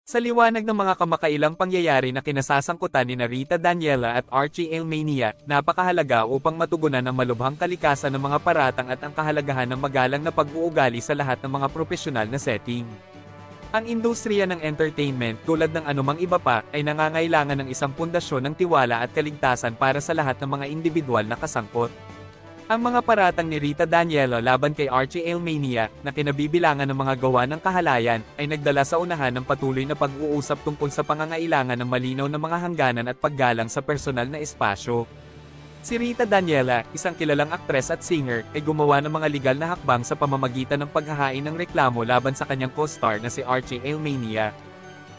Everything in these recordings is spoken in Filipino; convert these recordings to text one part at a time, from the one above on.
Sa liwanag ng mga kamakailang pangyayari na kinasasangkutan ni Rita Daniela at Archie Elmania, napakahalaga upang matugunan ang malubhang kalikasan ng mga paratang at ang kahalagahan ng magalang na pag-uugali sa lahat ng mga propesyonal na setting. Ang industriya ng entertainment, tulad ng anumang iba pa, ay nangangailangan ng isang pundasyon ng tiwala at kaligtasan para sa lahat ng mga individual na kasangkot. Ang mga paratang ni Rita Daniela laban kay Archie Elmania, na kinabibilangan ng mga gawa ng kahalayan, ay nagdala sa unahan ng patuloy na pag-uusap tungkol sa pangangailangan ng malinaw na mga hangganan at paggalang sa personal na espasyo. Si Rita Daniela, isang kilalang aktres at singer, ay gumawa ng mga legal na hakbang sa pamamagitan ng paghahain ng reklamo laban sa kanyang co-star na si Archie Elmania.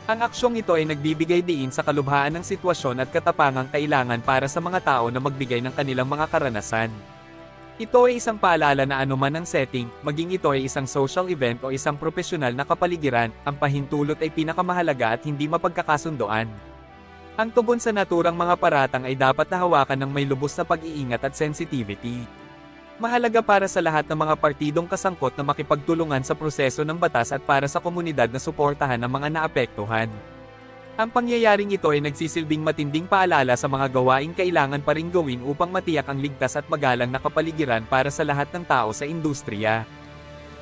Ang aksyong ito ay nagbibigay diin sa kalubhaan ng sitwasyon at katapangang kailangan para sa mga tao na magbigay ng kanilang mga karanasan. Ito ay isang paalala na anuman ang setting, maging ito ay isang social event o isang propesyonal na kapaligiran, ang pahintulot ay pinakamahalaga at hindi mapagkakasundoan. Ang tugon sa naturang mga paratang ay dapat nahawakan ng may lubos na pag-iingat at sensitivity. Mahalaga para sa lahat ng mga partidong kasangkot na makipagtulungan sa proseso ng batas at para sa komunidad na suportahan ang mga naapektuhan. Ang pangyayaring ito ay nagsisilbing matinding paalala sa mga gawaing kailangan pa ring gawin upang matiyak ang ligtas at magalang na kapaligiran para sa lahat ng tao sa industriya.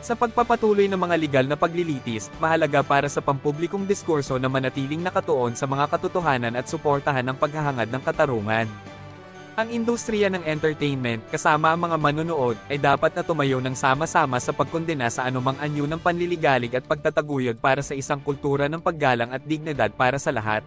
Sa pagpapatuloy ng mga legal na paglilitis, mahalaga para sa pampublikong diskurso na manatiling nakatuon sa mga katotohanan at suportahan ang paghahangad ng katarungan. Ang industriya ng entertainment, kasama ang mga manonood, ay dapat na tumayo ng sama-sama sa pagkondena sa anumang anyo ng panliligalig at pagtataguyod para sa isang kultura ng paggalang at dignidad para sa lahat.